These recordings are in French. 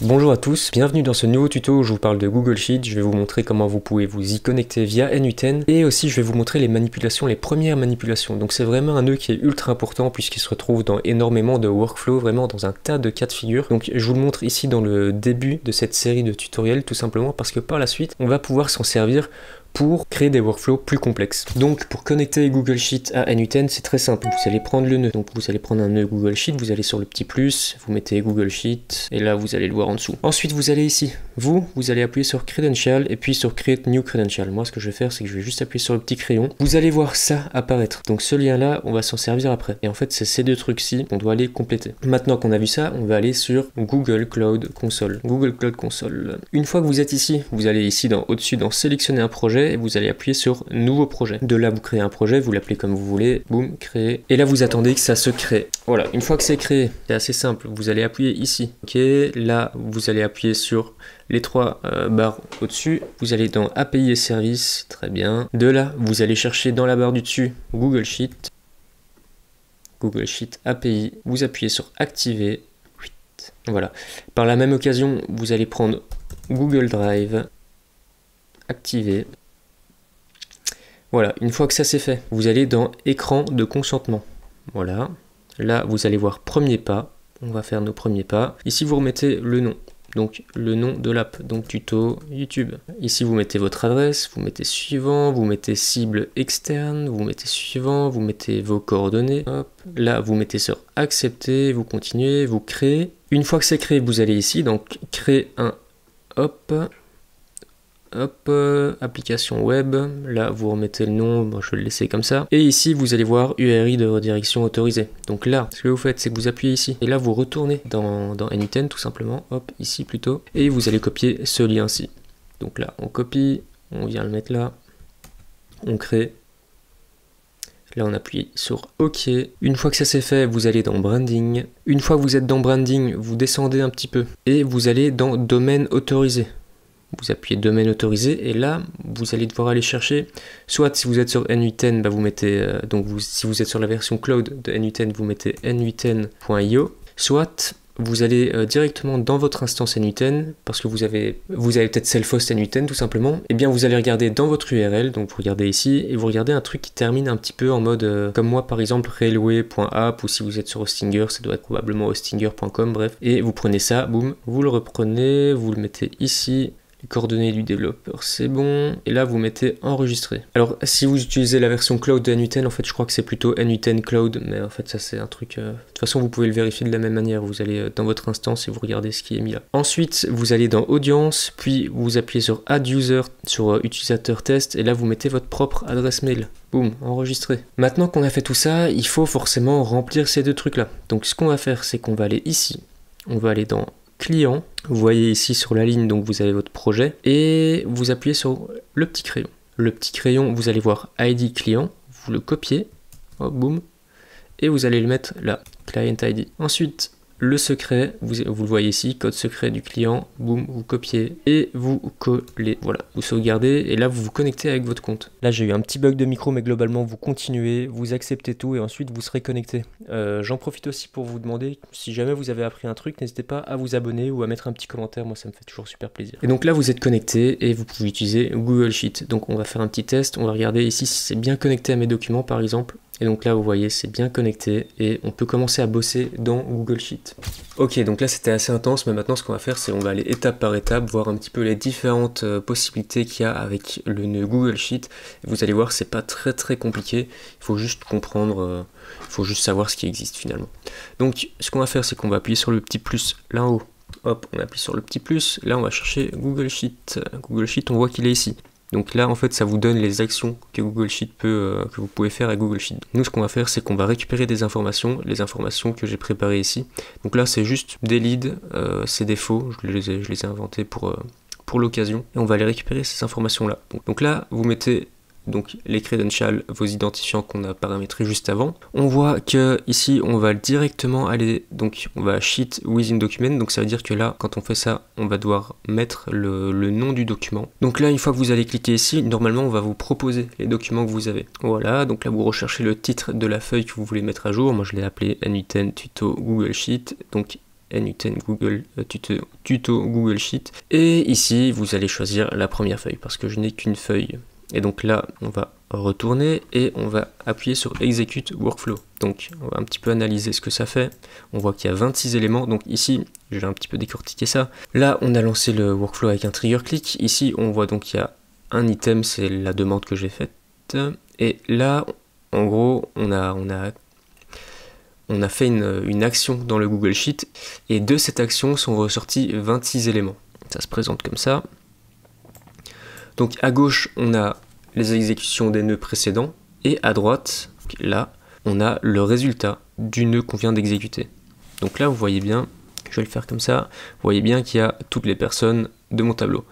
Bonjour à tous, bienvenue dans ce nouveau tuto où je vous parle de Google Sheet. Je vais vous montrer comment vous pouvez vous y connecter via n8n et aussi je vais vous montrer les manipulations, les premières manipulations. Donc c'est vraiment un nœud qui est ultra important puisqu'il se retrouve dans énormément de workflows, vraiment dans un tas de cas de figure. Donc je vous le montre ici dans le début de cette série de tutoriels tout simplement parce que par la suite on va pouvoir s'en servir pour créer des workflows plus complexes. Donc pour connecter Google Sheet à n8n, c'est très simple. Vous allez prendre le nœud. Donc vous allez prendre un nœud Google Sheet, vous allez sur le petit plus, vous mettez Google Sheet et là vous allez le voir en dessous. Ensuite vous allez ici. Vous allez appuyer sur Credential et puis sur Create New Credential. Moi ce que je vais faire c'est que je vais juste appuyer sur le petit crayon. Vous allez voir ça apparaître. Donc ce lien là, on va s'en servir après. Et en fait c'est ces deux trucs-ci qu'on doit aller compléter. Maintenant qu'on a vu ça, on va aller sur Google Cloud Console. Google Cloud Console. Une fois que vous êtes ici, vous allez ici au-dessus dans sélectionner un projet et vous allez appuyer sur nouveau projet. De là vous créez un projet, vous l'appelez comme vous voulez, boum, créer. Et là vous attendez que ça se crée. Voilà, une fois que c'est créé, c'est assez simple, vous allez appuyer ici. Ok, là vous allez appuyer sur les trois barres au-dessus, vous allez dans API et services, très bien. De là, vous allez chercher dans la barre du dessus Google Sheet. Google Sheet API, vous appuyez sur activer. Voilà. Par la même occasion, vous allez prendre Google Drive, activer. Voilà, une fois que ça c'est fait, vous allez dans écran de consentement. Voilà. Là, vous allez voir premier pas. On va faire nos premiers pas. Ici, vous remettez le nom. Donc, le nom de l'app. Donc, tuto YouTube. Ici, vous mettez votre adresse. Vous mettez suivant. Vous mettez cible externe. Vous mettez suivant. Vous mettez vos coordonnées. Hop. Là, vous mettez sur accepter. Vous continuez. Vous créez. Une fois que c'est créé, vous allez ici. Donc, créer un. Hop. Hop, application web, là vous remettez le nom, bon, je vais le laisser comme ça. Et ici vous allez voir URI de redirection autorisée. Donc là, ce que vous faites, c'est que vous appuyez ici. Et là vous retournez dans n8n tout simplement, hop, ici plutôt. Et vous allez copier ce lien-ci. Donc là, on copie, on vient le mettre là, on crée. Là, on appuie sur OK. Une fois que ça c'est fait, vous allez dans Branding. Une fois que vous êtes dans Branding, vous descendez un petit peu. Et vous allez dans Domaine autorisé. Vous appuyez domaine autorisé et là vous allez devoir aller chercher, soit si vous êtes sur n8n, bah vous mettez si vous êtes sur la version cloud de n8n, vous mettez n8n.io, soit vous allez directement dans votre instance n8n parce que vous avez peut-être self-host n8n tout simplement, et bien vous allez regarder dans votre URL, donc vous regardez ici et vous regardez un truc qui termine un petit peu en mode comme moi par exemple railway.app, ou si vous êtes sur Hostinger, ça doit être probablement hostinger.com, bref, et vous prenez ça, boum, vous le reprenez, vous le mettez ici. Les coordonnées du développeur, c'est bon. Et là, vous mettez enregistrer. Alors, si vous utilisez la version cloud de n8n, en fait, je crois que c'est plutôt n8n cloud. Mais en fait, ça, c'est un truc... De toute façon, vous pouvez le vérifier de la même manière. Vous allez dans votre instance et vous regardez ce qui est mis là. Ensuite, vous allez dans audience, puis vous appuyez sur add user, sur utilisateur test. Et là, vous mettez votre propre adresse mail. Boum, enregistrer. Maintenant qu'on a fait tout ça, il faut forcément remplir ces deux trucs-là. Donc, ce qu'on va faire, c'est qu'on va aller ici. On va aller dans client, vous voyez ici sur la ligne, donc vous avez votre projet et vous appuyez sur le petit crayon. Le petit crayon, vous allez voir ID client, vous le copiez, hop, boum, et vous allez le mettre là, client ID. Ensuite, le secret, vous le voyez ici, code secret du client, boum, vous copiez et vous collez. Voilà, vous sauvegardez et là vous vous connectez avec votre compte. Là j'ai eu un petit bug de micro, mais globalement vous continuez, vous acceptez tout et ensuite vous serez connecté. J'en profite aussi pour vous demander, si jamais vous avez appris un truc, n'hésitez pas à vous abonner ou à mettre un petit commentaire, moi ça me fait toujours super plaisir. Et donc là vous êtes connecté et vous pouvez utiliser Google Sheet. Donc on va faire un petit test, on va regarder ici si c'est bien connecté à mes documents par exemple. Et donc là, vous voyez, c'est bien connecté et on peut commencer à bosser dans Google Sheet. Ok, donc là, c'était assez intense, mais maintenant, ce qu'on va faire, c'est on va aller étape par étape, voir un petit peu les différentes possibilités qu'il y a avec le nœud Google Sheet. Et vous allez voir, c'est pas très très compliqué. Il faut juste comprendre, il faut juste savoir ce qui existe finalement. Donc, ce qu'on va faire, c'est qu'on va appuyer sur le petit plus là en haut. Hop, on appuie sur le petit plus. Là, on va chercher Google Sheet. Google Sheet, on voit qu'il est ici. Donc là, en fait, ça vous donne les actions que Google Sheet que vous pouvez faire à Google Sheet. Nous, ce qu'on va faire, c'est qu'on va récupérer des informations, les informations que j'ai préparées ici. Donc là, c'est juste des leads, c'est des faux, je les ai inventés pour l'occasion. Et on va aller récupérer ces informations-là. Donc là, vous mettez donc les credentials, vos identifiants qu'on a paramétrés juste avant. On voit que ici on va directement aller, donc on va sheet within document, donc ça veut dire que là quand on fait ça on va devoir mettre le nom du document. Donc là une fois que vous allez cliquer ici, normalement on va vous proposer les documents que vous avez. Voilà, donc là vous recherchez le titre de la feuille que vous voulez mettre à jour. Moi je l'ai appelé n8n tuto Google Sheet, donc NU10 Google tuto Google Sheet. Et ici, vous allez choisir la première feuille parce que je n'ai qu'une feuille. Et donc là, on va retourner et on va appuyer sur Execute Workflow. Donc, on va un petit peu analyser ce que ça fait. On voit qu'il y a 26 éléments. Donc ici, je vais un petit peu décortiquer ça. Là, on a lancé le workflow avec un trigger click. Ici, on voit donc qu'il y a un item, c'est la demande que j'ai faite. Et là, en gros, on a fait une action dans le Google Sheet. Et de cette action sont ressortis 26 éléments. Ça se présente comme ça. Donc à gauche, on a les exécutions des nœuds précédents. Et à droite, là, on a le résultat du nœud qu'on vient d'exécuter. Donc là, vous voyez bien, je vais le faire comme ça, vous voyez bien qu'il y a toutes les personnes de mon tableau.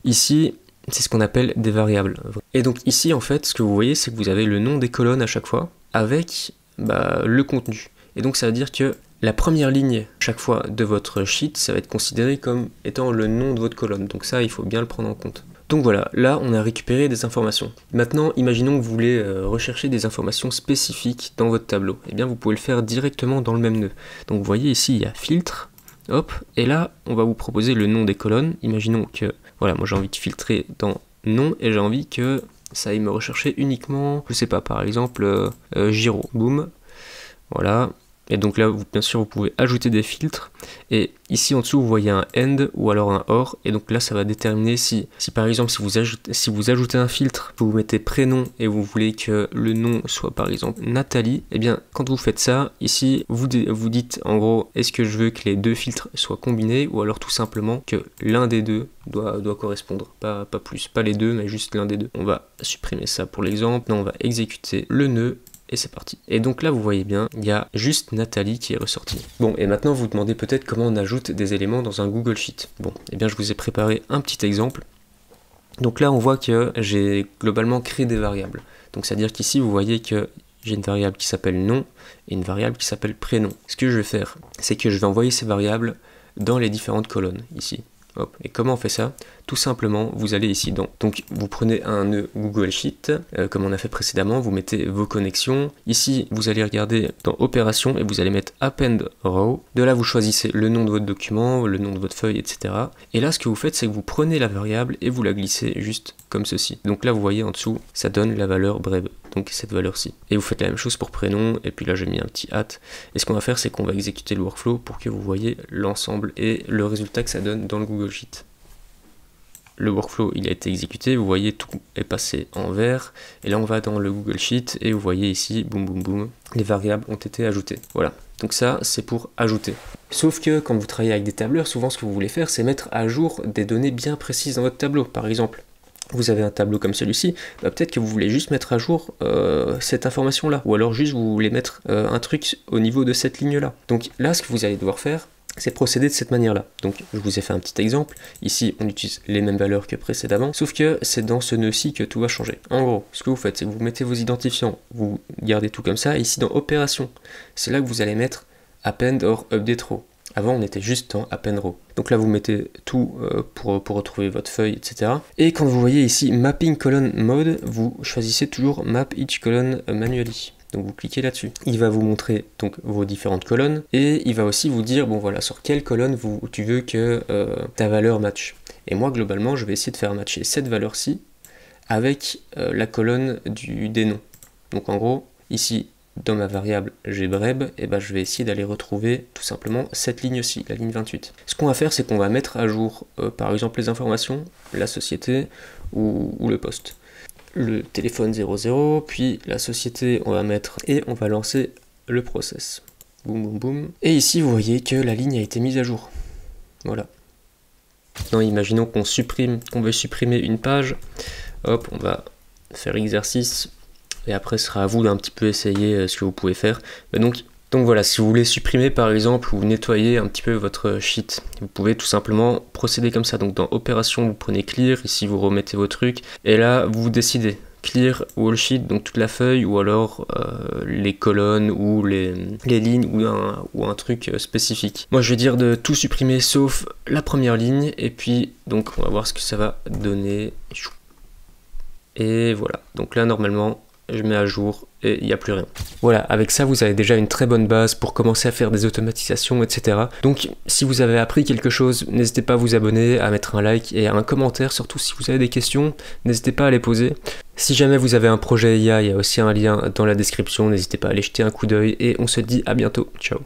Ici, c'est ce qu'on appelle des variables. Et donc ici, en fait, ce que vous voyez, c'est que vous avez le nom des colonnes à chaque fois avec le contenu. Et donc ça veut dire que la première ligne, chaque fois, de votre sheet, ça va être considéré comme étant le nom de votre colonne. Donc ça, il faut bien le prendre en compte. Donc voilà, là on a récupéré des informations. Maintenant, imaginons que vous voulez rechercher des informations spécifiques dans votre tableau. Eh bien, vous pouvez le faire directement dans le même nœud. Donc vous voyez ici, il y a filtre, hop, et là, on va vous proposer le nom des colonnes. Imaginons que, voilà, moi j'ai envie de filtrer dans nom et j'ai envie que ça aille me rechercher uniquement, je sais pas, par exemple, Giro, boum, voilà. Et donc là, bien sûr, vous pouvez ajouter des filtres. Et ici en dessous, vous voyez un AND ou alors un OR. Et donc là, ça va déterminer si par exemple, si vous ajoutez un filtre, vous mettez prénom et vous voulez que le nom soit par exemple Nathalie. Et bien, quand vous faites ça, ici, vous dites en gros, est-ce que je veux que les deux filtres soient combinés ou alors tout simplement que l'un des deux doit correspondre. Pas plus, pas les deux, mais juste l'un des deux. On va supprimer ça pour l'exemple. On va exécuter le nœud. Et c'est parti. Et donc là, vous voyez bien, il y a juste Nathalie qui est ressortie. Bon, et maintenant, vous vous demandez peut-être comment on ajoute des éléments dans un Google Sheet. Bon, et bien, je vous ai préparé un petit exemple. Donc là, on voit que j'ai globalement créé des variables. Donc, c'est-à-dire qu'ici, vous voyez que j'ai une variable qui s'appelle nom et une variable qui s'appelle prénom. Ce que je vais faire, c'est que je vais envoyer ces variables dans les différentes colonnes, ici. Hop. Et comment on fait ça? Tout simplement, vous allez ici donc vous prenez un nœud Google Sheet, comme on a fait précédemment, vous mettez vos connexions. Ici, vous allez regarder dans Opération et vous allez mettre Append Row. De là, vous choisissez le nom de votre document, le nom de votre feuille, etc. Et là, ce que vous faites, c'est que vous prenez la variable et vous la glissez juste comme ceci. Donc là, vous voyez en dessous, ça donne la valeur brève, donc cette valeur-ci. Et vous faites la même chose pour prénom, et puis là, j'ai mis un petit hâte. Et ce qu'on va faire, c'est qu'on va exécuter le workflow pour que vous voyez l'ensemble et le résultat que ça donne dans le Google Sheet. Le workflow, il a été exécuté, vous voyez tout est passé en vert, et là on va dans le Google Sheet, et vous voyez ici, boum boum boum, les variables ont été ajoutées. Voilà, donc ça c'est pour ajouter. Sauf que quand vous travaillez avec des tableurs, souvent ce que vous voulez faire, c'est mettre à jour des données bien précises dans votre tableau. Par exemple, vous avez un tableau comme celui-ci, peut-être que vous voulez juste mettre à jour cette information-là, ou alors juste vous voulez mettre un truc au niveau de cette ligne-là. Donc là, ce que vous allez devoir faire, c'est procéder de cette manière-là. Donc je vous ai fait un petit exemple. Ici, on utilise les mêmes valeurs que précédemment, sauf que c'est dans ce nœud-ci que tout va changer. En gros, ce que vous faites, c'est que vous mettez vos identifiants, vous gardez tout comme ça, et ici dans Opération, c'est là que vous allez mettre Append or Update Row. Avant, on était juste dans Append Row. Donc là, vous mettez tout pour retrouver votre feuille, etc. Et quand vous voyez ici Mapping Column Mode, vous choisissez toujours Map Each Column Manually. Donc vous cliquez là-dessus. Il va vous montrer donc vos différentes colonnes et il va aussi vous dire bon voilà sur quelle colonne tu veux que ta valeur matche. Et moi globalement je vais essayer de faire matcher cette valeur-ci avec la colonne des noms. Donc en gros ici dans ma variable gbreb, et ben je vais essayer d'aller retrouver tout simplement cette ligne-ci, la ligne 28. Ce qu'on va faire c'est qu'on va mettre à jour par exemple les informations, la société ou le poste. Le téléphone 00, puis la société on va mettre et on va lancer le process. Boum boum boum. Et ici vous voyez que la ligne a été mise à jour. Voilà. Maintenant imaginons qu'on veut supprimer une page. Hop, on va faire l'exercice et après ce sera à vous d'un petit peu essayer ce que vous pouvez faire. Mais donc voilà, si vous voulez supprimer par exemple ou nettoyer un petit peu votre sheet, vous pouvez tout simplement procéder comme ça. Donc dans Opération, vous prenez Clear, ici vous remettez vos trucs, et là vous décidez Clear Whole Sheet, donc toute la feuille, ou alors les colonnes ou les lignes ou un truc spécifique. Moi je vais dire de tout supprimer sauf la première ligne, et puis donc on va voir ce que ça va donner. Et voilà, donc là normalement je mets à jour et il n'y a plus rien. Voilà, avec ça vous avez déjà une très bonne base pour commencer à faire des automatisations, etc. Donc si vous avez appris quelque chose, n'hésitez pas à vous abonner, à mettre un like et un commentaire, surtout si vous avez des questions, n'hésitez pas à les poser. Si jamais vous avez un projet IA, il y a aussi un lien dans la description, n'hésitez pas à aller jeter un coup d'œil et on se dit à bientôt, ciao.